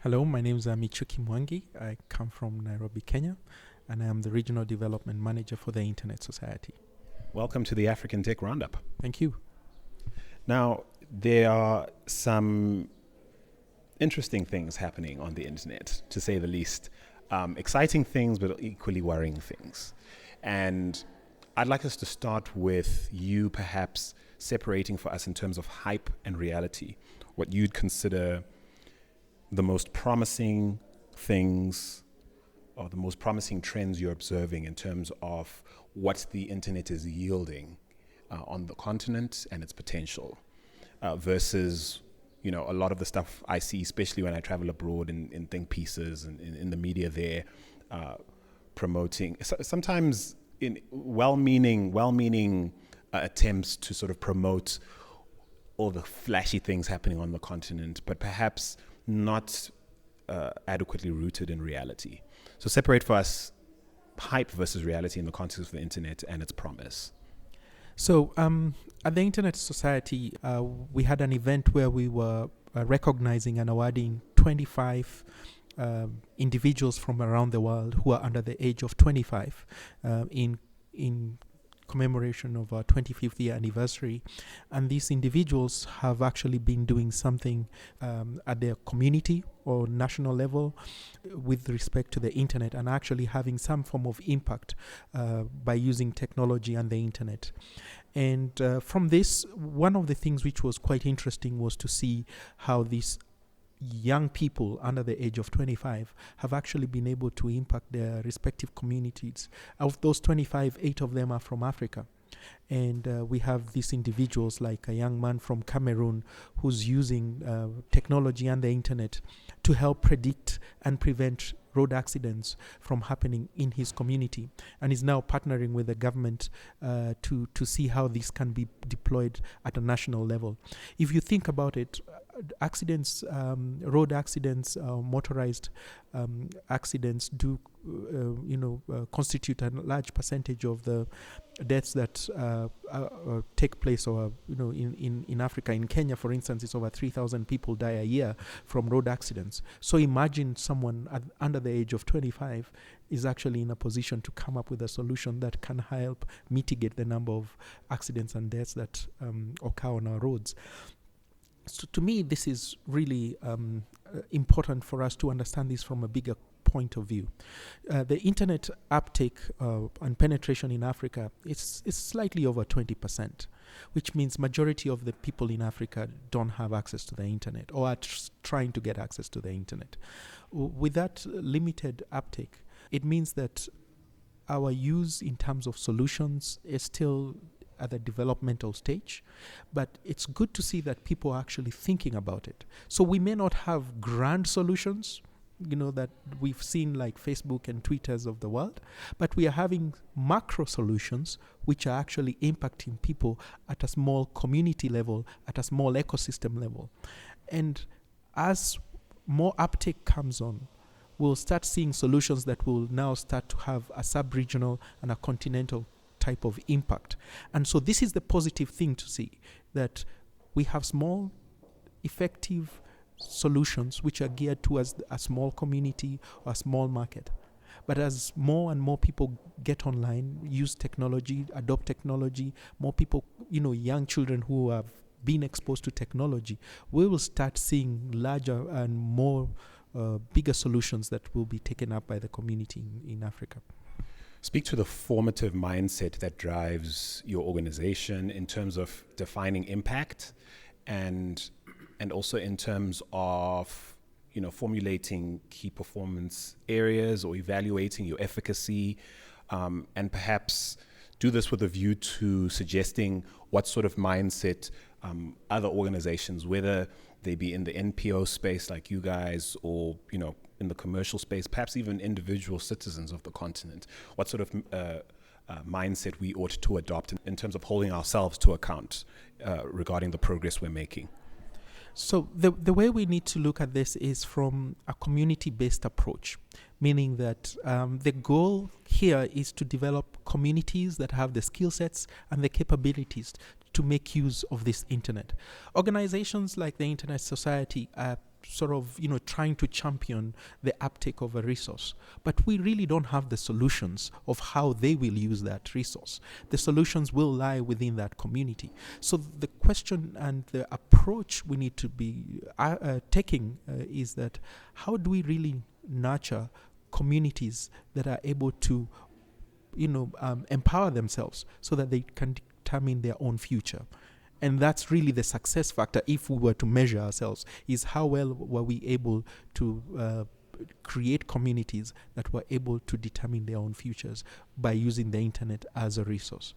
Hello, my name is Michuki Mwangi. I come from Nairobi, Kenya, and I am the Regional Development Manager for the Internet Society. Welcome to the African Tech Roundup. Thank you. Now, there are some interesting things happening on the internet, to say the least. Exciting things, but equally worrying things. And I'd like us to start with you perhaps separating for us in terms of hype and reality, what you'd consider the most promising things or the most promising trends you're observing in terms of what the internet is yielding on the continent and its potential versus a lot of the stuff I see, especially when I travel abroad in think pieces and in the media there, promoting sometimes in well-meaning attempts to sort of promote all the flashy things happening on the continent, but perhaps not adequately rooted in reality. So separate for us hype versus reality in the context of the internet and its promise. So at the Internet Society, we had an event where we were recognizing and awarding 25 individuals from around the world who are under the age of 25 in commemoration of our 25th year anniversary. And these individuals have actually been doing something at their community or national level with respect to the internet and actually having some form of impact by using technology and the internet. And from this, one of the things which was quite interesting was to see how these young people under the age of 25 have actually been able to impact their respective communities. Of those 25, 8 of them are from Africa. And we have these individuals like a young man from Cameroon who's using technology and the internet to help predict and prevent road accidents from happening in his community, and is now partnering with the government to see how this can be deployed at a national level. If you think about it, accidents, road accidents, motorized accidents do constitute a large percentage of the deaths that take place, or in Africa. In Kenya, for instance, it's over 3,000 people die a year from road accidents. So imagine someone under the age of 25 is actually in a position to come up with a solution that can help mitigate the number of accidents and deaths that occur on our roads. So to me, this is really important for us to understand this from a bigger point of view. The internet uptake and penetration in Africa is slightly over 20%, which means majority of the people in Africa don't have access to the internet or are trying to get access to the internet. With that limited uptake, it means that our use in terms of solutions is still at the developmental stage, but it's good to see that people are actually thinking about it. So we may not have grand solutions, that we've seen like Facebook and Twitters of the world, but we are having macro solutions which are actually impacting people at a small community level, at a small ecosystem level. And as more uptake comes on, we'll start seeing solutions that will now start to have a sub-regional and a continental type of impact. And so this is the positive thing to see, that we have small, effective solutions which are geared towards a small community or a small market. But as more and more people get online, use technology, adopt technology, more people, young children who have been exposed to technology, we will start seeing larger and more bigger solutions that will be taken up by the community in Africa. Speak to the formative mindset that drives your organization in terms of defining impact and also in terms of formulating key performance areas or evaluating your efficacy, and perhaps do this with a view to suggesting what sort of mindset other organizations, whether they be in the NPO space like you guys or in the commercial space, perhaps even individual citizens of the continent, what sort of mindset we ought to adopt in terms of holding ourselves to account regarding the progress we're making. So the way we need to look at this is from a community-based approach, meaning that the goal here is to develop communities that have the skill sets and the capabilities to make use of this internet. Organizations like the Internet Society are sort of, trying to champion the uptake of a resource, but we really don't have the solutions of how they will use that resource. The solutions will lie within that community. So the question and the approach we need to be taking is that how do we really nurture communities that are able to, empower themselves so that they can determine their own future. And that's really the success factor if we were to measure ourselves, is how well were we able to create communities that were able to determine their own futures by using the internet as a resource.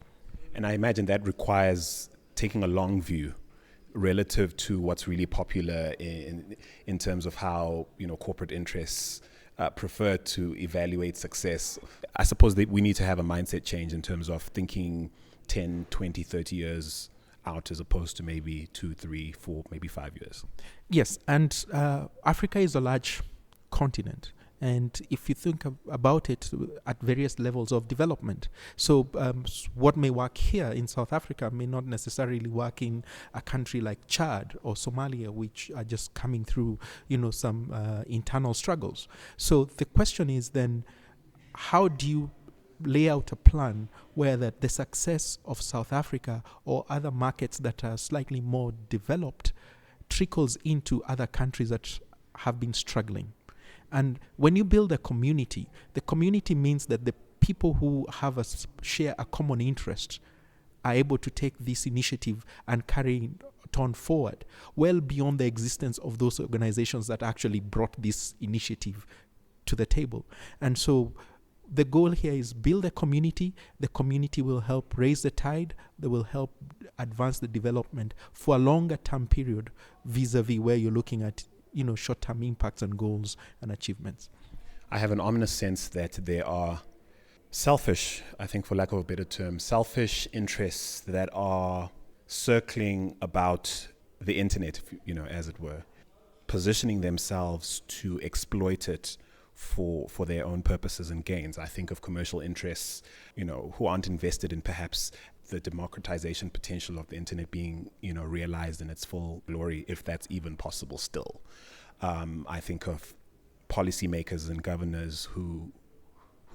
And I imagine that requires taking a long view relative to what's really popular in terms of how, corporate interests prefer to evaluate success. I suppose that we need to have a mindset change in terms of thinking 10, 20, 30 years out as opposed to maybe 2, 3, 4, maybe 5 years. Yes, and Africa is a large continent. And if you think about it at various levels of development, so what may work here in South Africa may not necessarily work in a country like Chad or Somalia, which are just coming through, some internal struggles. So the question is then, how do you lay out a plan where that the success of South Africa or other markets that are slightly more developed trickles into other countries that have been struggling? And when you build a community, the community means that the people who have share a common interest are able to take this initiative and carry it on forward, well beyond the existence of those organizations that actually brought this initiative to the table. And so the goal here is build a community. The community will help raise the tide. They will help advance the development for a longer term period vis-a-vis where you're looking at, short-term impacts and goals and achievements. I have an ominous sense that there are selfish, I think for lack of a better term, selfish interests that are circling about the internet, as it were, positioning themselves to exploit it for their own purposes and gains. I think of commercial interests, who aren't invested in perhaps the democratization potential of the internet being, realized in its full glory, if that's even possible still. I think of policymakers and governors who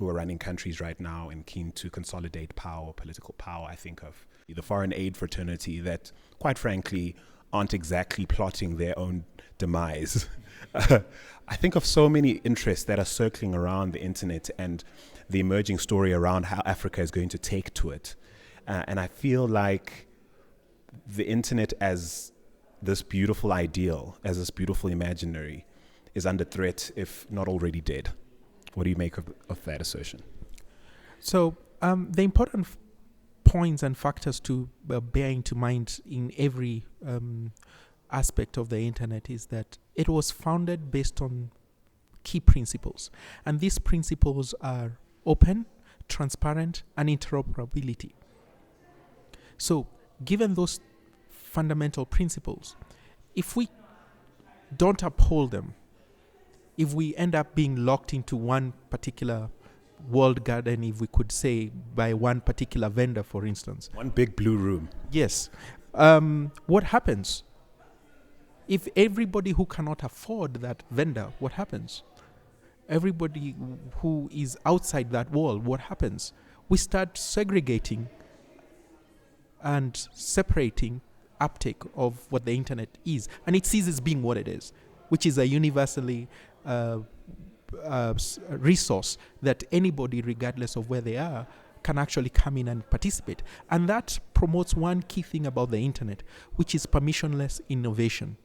are running countries right now and keen to consolidate power, political power. I think of the foreign aid fraternity that, quite frankly, aren't exactly plotting their own demise. I think of so many interests that are circling around the internet and the emerging story around how Africa is going to take to it. And I feel like the internet as this beautiful ideal, as this beautiful imaginary, is under threat, if not already dead. What do you make of that assertion? So the important points and factors to bear into mind in every aspect of the internet is that it was founded based on key principles. And these principles are open, transparent, and interoperability. So given those fundamental principles, if we don't uphold them, if we end up being locked into one particular walled garden, if we could say, by one particular vendor, for instance. One big blue room. Yes. What happens? If everybody who cannot afford that vendor, what happens? Everybody who is outside that wall, what happens? We start segregating and separating uptake of what the internet is. And it ceases being what it is, which is a universally resource that anybody, regardless of where they are, can actually come in and participate. And that promotes one key thing about the internet, which is permissionless innovation.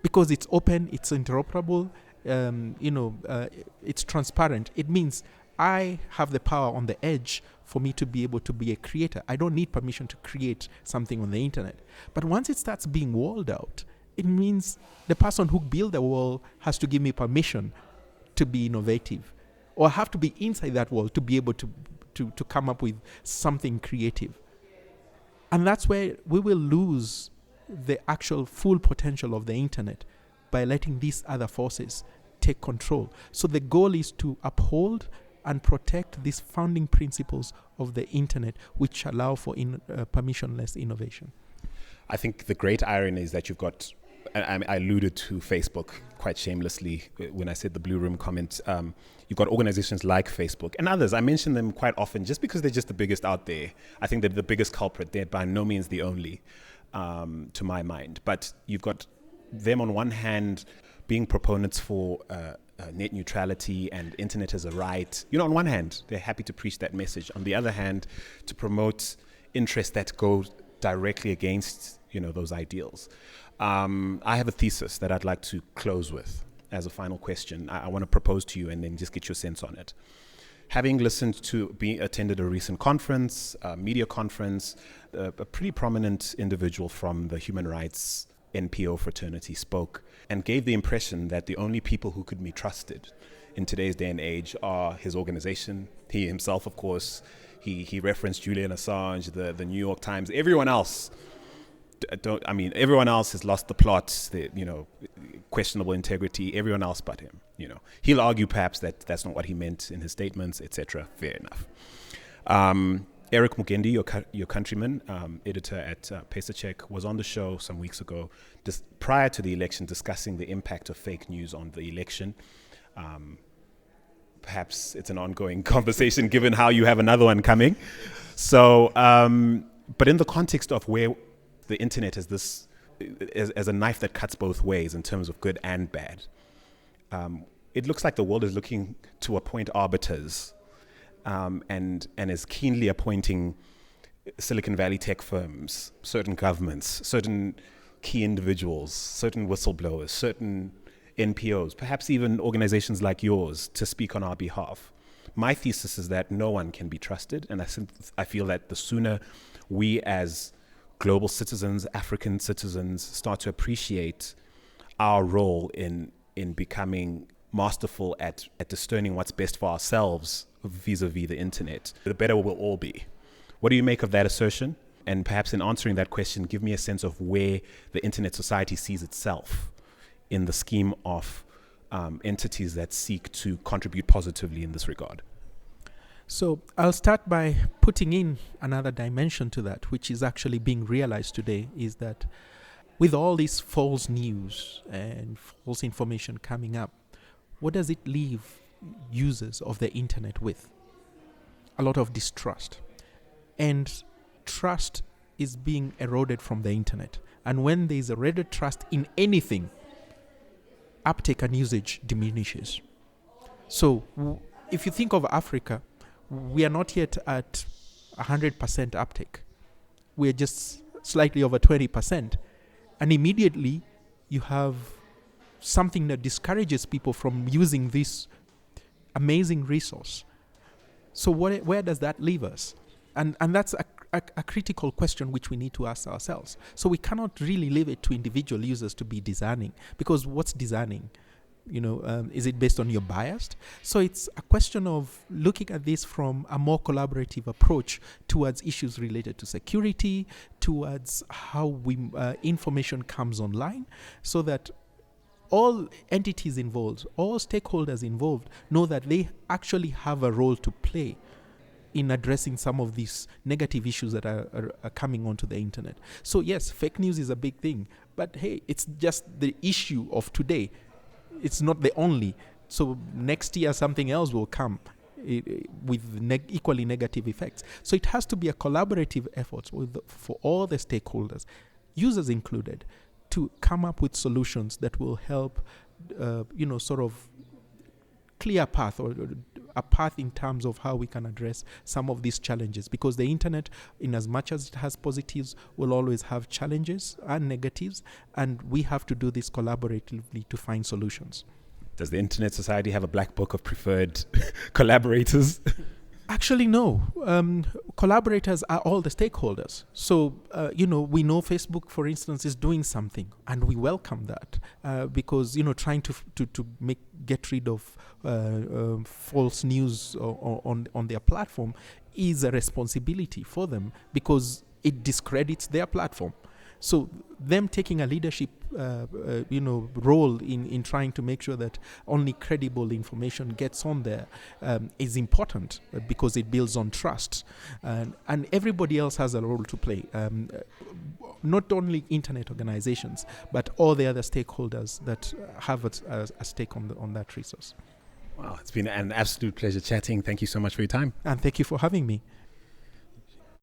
Because it's open, it's interoperable, it's transparent. It means I have the power on the edge for me to be able to be a creator. I don't need permission to create something on the internet. But once it starts being walled out, it means the person who built the wall has to give me permission to be innovative, or have to be inside that wall to be able to come up with something creative. And that's where we will lose the actual full potential of the internet by letting these other forces take control. So the goal is to uphold and protect these founding principles of the internet, which allow for permissionless innovation. I think the great irony is that you've got I alluded to Facebook quite shamelessly when I said the Blue Room comment. You've got organizations like Facebook and others. I mention them quite often just because they're just the biggest out there. I think they're the biggest culprit. They're by no means the only, to my mind. But you've got them on one hand being proponents for net neutrality and internet as a right. On one hand, they're happy to preach that message. On the other hand, to promote interests that go directly against, those ideals. I have a thesis that I'd like to close with as a final question. I want to propose to you and then just get your sense on it. Having attended a recent conference, a media conference, a pretty prominent individual from the human rights NPO fraternity spoke and gave the impression that the only people who could be trusted in today's day and age are his organization, he himself, of course. He referenced Julian Assange, the New York Times, everyone else. Everyone else has lost the plot, questionable integrity, everyone else but him. He'll argue perhaps that that's not what he meant in his statements, etc. Fair enough. Eric Mugendi, your countryman, editor at Pesachek, was on the show some weeks ago, just prior to the election, discussing the impact of fake news on the election. Perhaps it's an ongoing conversation given how you have another one coming. So, but in the context of where the internet is this as a knife that cuts both ways in terms of good and bad, it looks like the world is looking to appoint arbiters and is keenly appointing Silicon Valley tech firms, certain governments, certain key individuals, certain whistleblowers, certain NPOs, perhaps even organizations like yours to speak on our behalf. My thesis is that no one can be trusted, and I feel that the sooner we as global citizens, African citizens, start to appreciate our role in becoming masterful at discerning what's best for ourselves vis-a-vis the internet, the better we'll all be. What do you make of that assertion? And perhaps in answering that question, give me a sense of where the internet society sees itself in the scheme of entities that seek to contribute positively in this regard. So I'll start by putting in another dimension to that, which is actually being realized today, is that with all this false news and false information coming up, what does it leave users of the internet with? A lot of distrust. And trust is being eroded from the internet. And when there is eroded trust in anything, uptake and usage diminishes. So if you think of Africa, we are not yet at 100% uptake. We're just slightly over 20%. And immediately you have something that discourages people from using this amazing resource. So where does that leave us? And that's a critical question which we need to ask ourselves. So we cannot really leave it to individual users to be discerning, because what's discerning? Is it based on your bias? So it's a question of looking at this from a more collaborative approach towards issues related to security, towards how information comes online, so that all entities involved, all stakeholders involved know that they actually have a role to play in addressing some of these negative issues that are coming onto the internet. So yes, fake news is a big thing, but hey, it's just the issue of today. It's not the only. So next year something else will come with equally negative effects. So it has to be a collaborative effort for all the stakeholders, users included, to come up with solutions that will help, sort of clear path or a path in terms of how we can address some of these challenges. Because the internet, in as much as it has positives, will always have challenges and negatives, and we have to do this collaboratively to find solutions. Does the Internet Society have a black book of preferred collaborators? Actually, no. Collaborators are all the stakeholders. So, we know Facebook, for instance, is doing something, and we welcome that because, trying to get rid of false news on their platform is a responsibility for them, because it discredits their platform. So them taking a leadership role in trying to make sure that only credible information gets on there is important, because it builds on trust, and everybody else has a role to play, not only internet organizations but all the other stakeholders that have a stake on that resource. Wow, it's been an absolute pleasure chatting. Thank you so much for your time. And thank you for having me.